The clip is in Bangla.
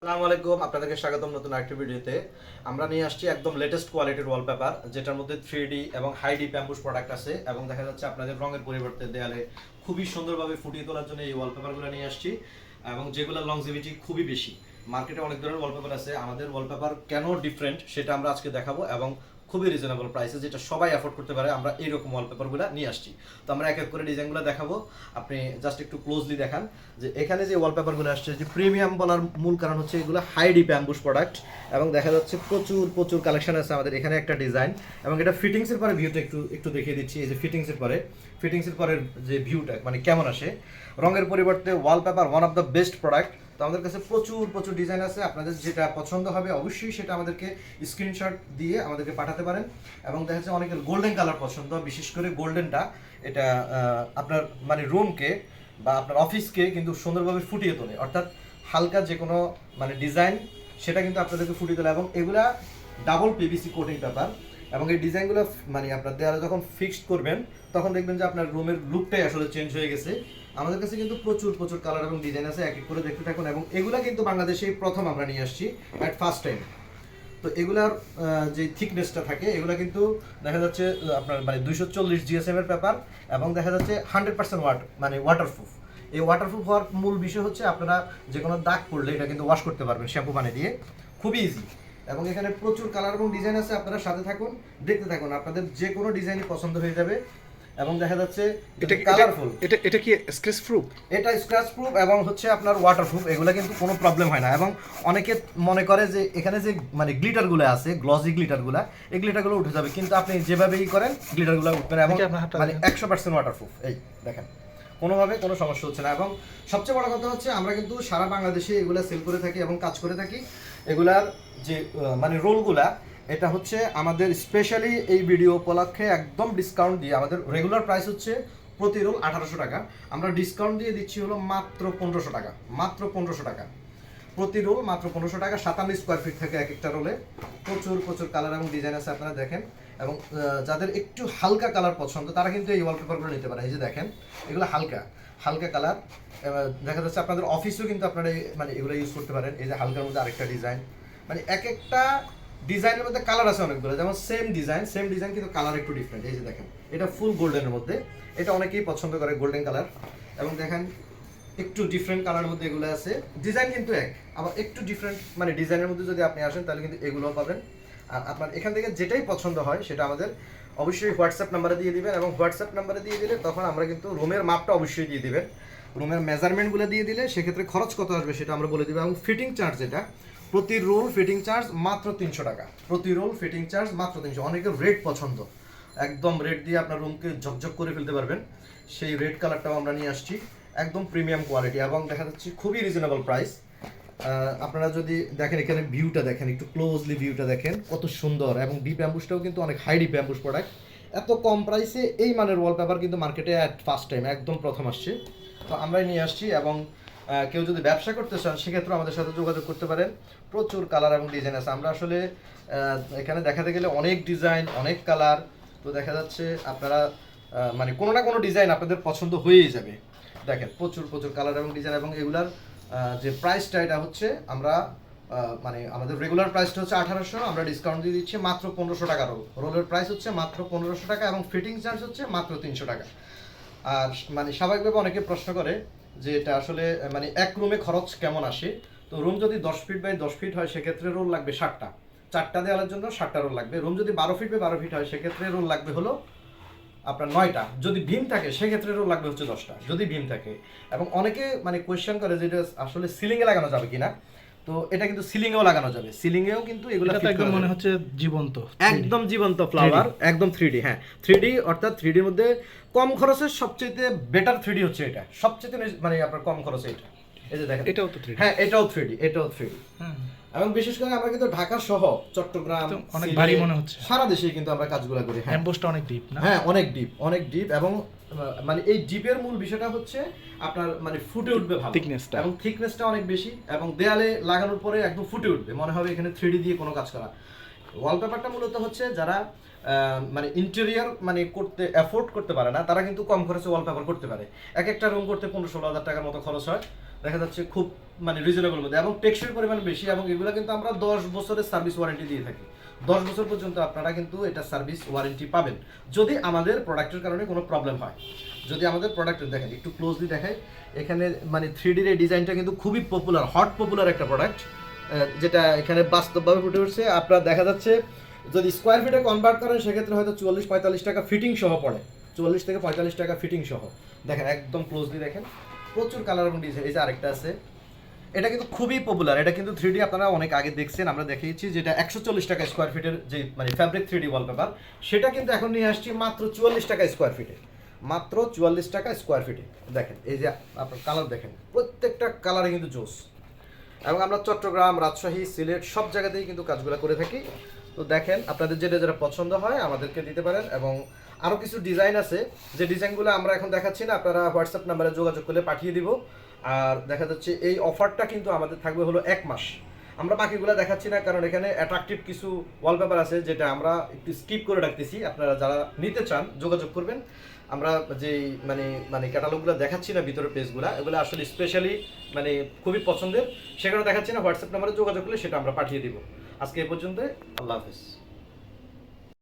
আসসালামু আলাইকুম, আপনাদেরকে স্বাগতম নতুন আরেকটি ভিডিওতে। আমরা নিয়ে আসছি একদম লেটেস্ট কোয়ালিটির ওয়ালপেপার, যেটার মধ্যে 3D এবং হাই ডি ব্যাম্বুস প্রোডাক্ট আছে এবং দেখা যাচ্ছে আপনাদের রঙের পরিবর্তে দেয়ালে খুবই সুন্দরভাবে ফুটিয়ে তোলার জন্য এই ওয়ালপেপারগুলো নিয়ে আসছি এবং যেগুলোর লংজিভিটি খুবই বেশি। মার্কেটে অনেক ধরনের ওয়ালপেপার আছে, আমাদের ওয়ালপেপার কেন ডিফারেন্ট সেটা আমরা আজকে দেখাবো এবং খুবই রিজনেবল প্রাইসে, যেটা সবাই অ্যাফোর্ড করতে পারে। আমরা এইরকম ওয়ালপেপারগুলো নিয়ে আসছি, তো আমরা এক এক করে ডিজাইনগুলো দেখাবো। আপনি জাস্ট একটু ক্লোজলি দেখান যে এখানে যে ওয়ালপেপারগুলো আসছে, যে প্রিমিয়াম বলার মূল কারণ হচ্ছে এগুলো হাই ডি ব্যাম্বুস প্রোডাক্ট এবং দেখা যাচ্ছে প্রচুর প্রচুর কালেকশন আছে আমাদের এখানে। একটা ডিজাইন এবং এটা ফিটিংসের পরে ভিউটা একটু একটু দেখিয়ে দিচ্ছি। এই যে ফিটিংসের পরের যে ভিউটা মানে কেমন আসে, রঙের পরিবর্তে wallpaper one of the best product. তো আমাদের কাছে প্রচুর প্রচুর ডিজাইন আছে, আপনাদের যেটা পছন্দ হবে অবশ্যই সেটা আমাদেরকে স্ক্রিনশট দিয়ে আমাদেরকে পাঠাতে পারেন। এবং দেখা যাচ্ছে অনেকের গোল্ডেন কালার পছন্দ, বিশেষ করে গোল্ডেনটা এটা আপনার মানে রুমকে বা আপনার অফিসকে কিন্তু সুন্দরভাবে ফুটিয়ে তোলে, অর্থাৎ হালকা যে কোনো মানে ডিজাইন সেটা কিন্তু আপনাদেরকে ফুটিয়ে তোলে। এবং এগুলা ডাবল পিভিসি কোটিং পেপার এবং এই ডিজাইনগুলো মানে আপনার দেয়ালে যখন ফিক্সড করবেন তখন দেখবেন যে আপনার রুমের লুকটাই আসলে চেঞ্জ হয়ে গেছে। আমাদের কাছে কিন্তু প্রচুর প্রচুর কালার এবং ডিজাইন আছে, এক এক করে দেখতে থাকুন। এবং এগুলা কিন্তু বাংলাদেশে প্রথম আমরা নিয়ে আসছি অ্যাট ফার্স্ট টাইম। তো এগুলার যে থিকনেসটা থাকে এগুলা কিন্তু দেখা যাচ্ছে আপনার মানে 240 জিএসএম এর পেপার এবং দেখা যাচ্ছে 100% মানে ওয়াটারপ্রুফ। এই ওয়াটারপ্রুফ হওয়ার মূল বিষয় হচ্ছে আপনারা যে কোনো দাগ পড়লে এটা কিন্তু ওয়াশ করতে পারবেন শ্যাম্পু পানি দিয়ে, খুবই ইজি। এবং এখানে প্রচুর কালার এবং ডিজাইন আছে, আপনারা সাথে থাকুন, দেখতে থাকুন, আপনাদের যে কোনো ডিজাইনই পছন্দ হয়ে যাবে। এবং দেখা যাচ্ছে এটা কালারফুল। এটা কি স্ক্র্যাচ প্রুফ? এটা স্ক্র্যাচ প্রুফ এবং হচ্ছে আপনার ওয়াটারপ্রুফ, এগুলো কিন্তু কোনো প্রবলেম হয় না। এবং অনেকে মনে করে যে এখানে যে মানে গ্লিটারগুলো আছে, গ্লসি গ্লিটারগুলো, এই গ্লিটারগুলো উঠে যাবে, কিন্তু আপনি যেভাবেই করেন গ্লিটারগুলো উঠবে না। এবং মানে 100% ওয়াটারপ্রুফ, এই দেখেন কোনোভাবে কোনো সমস্যা হচ্ছে না। এবং সবচেয়ে বড় কথা হচ্ছে আমরা কিন্তু সারা বাংলাদেশে এগুলা সেল করে থাকি এবং কাজ করে থাকি। এগুলার যে মানে রোলগুলা, এটা হচ্ছে আমাদের স্পেশালি এই ভিডিও উপলক্ষে একদম ডিসকাউন্ট দিয়ে, আমাদের রেগুলার প্রাইস হচ্ছে প্রতি রোল 1800 টাকা, আমরা ডিসকাউন্ট দিয়ে দিচ্ছি হলো মাত্র 1500 টাকা, মাত্র 1500 টাকা প্রতি রোল, মাত্র 1500 টাকা। 57 স্কোয়ার ফিট থাকে এক একটা রোলে। প্রচুর প্রচুর কালার এবং ডিজাইন আছে, আপনারা দেখেন। এবং যাদের একটু হালকা কালার পছন্দ তারা কিন্তু এই ওয়ালপেপারগুলো নিতে পারে। এই যে দেখেন এগুলো হালকা হালকা কালার, দেখা যাচ্ছে আপনাদের অফিসেও কিন্তু আপনারা মানে এগুলো ইউজ করতে পারেন। এই যে হালকার মধ্যে আরেকটা ডিজাইন, মানে এক একটা ডিজাইনের মধ্যে কালার আছে অনেকগুলো, যেমন সেম ডিজাইন কিন্তু কালার একটু ডিফারেন্ট। এই যে দেখেন এটা ফুল গোল্ডেনের মধ্যে, এটা অনেকেই পছন্দ করে গোল্ডেন কালার। এবং দেখেন একটু ডিফারেন্ট কালারের মধ্যে এগুলো আছে, ডিজাইন কিন্তু এক, আবার একটু ডিফারেন্ট মানে ডিজাইনের মধ্যে যদি আপনি আসেন তাহলে কিন্তু এগুলোও পাবেন। আর আপনার এখান থেকে যেটাই পছন্দ হয় সেটা আমাদের অবশ্যই হোয়াটসঅ্যাপ নাম্বারে দিয়ে দিবেন। এবং হোয়াটসঅ্যাপ নাম্বারে দিয়ে দিলে তখন আমরা কিন্তু রুমের মাপটা অবশ্যই দিয়ে দিবেন, রুমের মেজারমেন্টগুলো দিয়ে দিলে সেক্ষেত্রে খরচ কত আসবে সেটা আমরা বলে দেবো। এবং ফিটিং চার্জ, যেটা প্রতি রোল ফিটিং চার্জ মাত্র 300 টাকা, প্রতি রোল ফিটিং চার্জ মাত্র 300। অনেকের রেড পছন্দ, একদম রেড দিয়ে আপনার রুমকে ঝকঝক করে ফেলতে পারবেন, সেই রেড কালারটাও আমরা নিয়ে আসছি, একদম প্রিমিয়াম কোয়ালিটি এবং দেখা যাচ্ছে খুবই রিজনেবল প্রাইস। আপনারা যদি দেখেন এখানে ভিউটা দেখেন, একটু ক্লোজলি ভিউটা দেখেন কত সুন্দর। এবং ডিপ ব্যাম্বুসটাও কিন্তু অনেক হাই ডিপ ব্যাম্বুস প্রোডাক্ট। এত কম প্রাইসে এই মানের ওয়ালপেপার কিন্তু মার্কেটে অ্যাট ফার্স্ট টাইম, একদম প্রথম আসছে, তো আমরাই নিয়ে আসছি। এবং কেউ যদি ব্যবসা করতে চান সেক্ষেত্রে আমাদের সাথে যোগাযোগ করতে পারেন। প্রচুর কালার এবং ডিজাইন আছে, আমরা আসলে এখানে দেখাতে গেলে অনেক ডিজাইন অনেক কালার, তো দেখা যাচ্ছে আপনারা মানে কোনো না কোনো ডিজাইন আপনাদের পছন্দ হয়েই যাবে। দেখেন প্রচুর প্রচুর কালার এবং ডিজাইন। এবং এগুলার যে প্রাইসটা এটা হচ্ছে আমরা মানে আমাদের রেগুলার প্রাইসটা হচ্ছে 1800, আমরা ডিসকাউন্ট দিয়ে দিচ্ছি মাত্র 1500 টাকা। রোলের প্রাইস হচ্ছে মাত্র 1500 টাকা এবং ফিটিং চার্জ হচ্ছে মাত্র 300 টাকা। আর মানে স্বাভাবিকভাবে অনেকে প্রশ্ন করে যে এটা আসলে মানে এক রুমে খরচ কেমন আসে। তো রুম যদি 10 ফিট বাই 10 ফিট হয় সেক্ষেত্রে রোল লাগবে 60টা, 4টা দেওয়ালের জন্য 60টা রোল লাগবে। রুম যদি 12 ফিট বাই 12 ফিট হয় সেক্ষেত্রে রোল লাগবে হলো আপনার 9টা, যদি ভীম থাকে সেক্ষেত্রে রোল লাগবে হচ্ছে 10টা, যদি ভীম থাকে। এবং অনেকে মানে কোয়েশ্চেন করে যে এটা আসলে সিলিংয়ে লাগানো যাবে কিনা, তো এটা কিন্তু সিলিংয়েও লাগানো যাবে, সিলিংয়েও কিন্তু এগুলো একদম মনে হচ্ছে জীবন্ত, একদম জীবন্ত ফ্লাওয়ার, একদম 3D। হ্যাঁ 3D, অর্থাৎ 3Dর মধ্যে কম খরচে সবচেয়ে বেটার 3D হচ্ছে এটা, সবচেয়ে মানে আপনার কম খরচে এটা। এই যে দেখেন এটাও তো 3D। হ্যাঁ এটাও 3D, এটাও 3D। এবং বিশেষ করে আমরা কিন্তু ঢাকা সহ চট্টগ্রাম অনেক ভারী মনে হচ্ছে, সারা দেশে কিন্তু আমরা কাজগুলো করি। হ্যাঁ এমবোসটা অনেক ডিপ না? হ্যাঁ অনেক ডিপ, অনেক ডিপ। এবং মানে এই ডিপের মূল বিষয়টা হচ্ছে আপনার মানে ফুটে উঠবে ভালো, থিকনেসটা, এবং থিকনেসটা অনেক বেশি এবং দেয়ালে লাগানোর পরে একদম ফুটে উঠবে, মনে হবে এখানে 3D দিয়ে কোনো কাজ করা। ওয়ালপেপারটা মূলত হচ্ছে যারা মানে ইন্টেরিয়র মানে করতে অ্যাফোর্ড করতে পারে না তারা কিন্তু কম খরচে ওয়ালপেপার করতে পারে। এক একটা রুম করতে 15-16 হাজার টাকার মতো খরচ হয়। দেখা যাচ্ছে খুব মানে রিজনেবল মধ্যে এবং টেকসই পরিমাণ বেশি, এবং এগুলো কিন্তু আমরা 10 বছরের সার্ভিস ওয়ারেন্টি দিয়ে থাকি। 10 বছর পর্যন্ত আপনারা কিন্তু এটা সার্ভিস ওয়ারেন্টি পাবেন যদি আমাদের প্রোডাক্টের কারণে কোনো প্রবলেম হয়। যদি আমাদের প্রোডাক্ট দেখেন, একটু ক্লোজলি দেখাই, এখানে মানে 3D এর ডিজাইনটা কিন্তু খুবই পপুলার, হট পপুলার একটা প্রোডাক্ট, যেটা এখানে বাস্তবভাবে ফুটে উঠছে। আপনার দেখা যাচ্ছে যদি স্কোয়ার ফিটে কনভার্ট করেন সেক্ষেত্রে হয়তো 44-45 টাকা ফিটিং সহ পড়ে, 44 থেকে 45 টাকা ফিটিং সহ। দেখেন একদম ক্লোজলি দেখেন, প্রচুর কালার এবং ডিজাইন। এই যে আরেকটা আছে, এটা কিন্তু খুবই পপুলার, এটা কিন্তু 3D আপনারা অনেক আগে দেখছেন, আমরা দেখিয়েছি, যেটা 140 টাকা স্কোয়ার ফিটের যে মানে ফ্যাব্রিক 3D ওয়ালপেপার, সেটা কিন্তু এখন নিয়ে আসছি মাত্র 44 টাকা স্কোয়ার ফিটে, মাত্র 44 টাকা স্কোয়ার ফিটে। দেখেন এই যে আপনার কালার দেখেন, প্রত্যেকটা কালারে কিন্তু জোস। এবং আমরা চট্টগ্রাম, রাজশাহী, সিলেট সব জায়গাতেই কিন্তু কাজগুলো করে থাকি। তো দেখেন আপনাদের যেটা যেটা পছন্দ হয় আমাদেরকে দিতে পারেন। এবং আরও কিছু ডিজাইন আছে, যে ডিজাইনগুলো আমরা এখন দেখাচ্ছি না, আপনারা হোয়াটসঅ্যাপ নাম্বারে যোগাযোগ করলে পাঠিয়ে দিব। আর দেখা যাচ্ছে এই অফারটা কিন্তু আমাদের থাকবে হলো 1 মাস। আমরা বাকিগুলো দেখাচ্ছি না কারণ এখানে অ্যাট্রাকটিভ কিছু ওয়ালপেপার আছে যেটা আমরা একটু স্কিপ করে রাখতেছি। আপনারা যারা নিতে চান যোগাযোগ করবেন। আমরা যে মানে মানে ক্যাটালগুলো দেখাচ্ছি না ভিতরের পেজগুলো, এগুলো আসলে স্পেশালি মানে খুবই পছন্দের, সেখানে দেখাচ্ছি না, হোয়াটসঅ্যাপ নাম্বারে যোগাযোগ করলে সেটা আমরা পাঠিয়ে দিব। আজকে এই পর্যন্ত, আল্লাহ হাফেজ।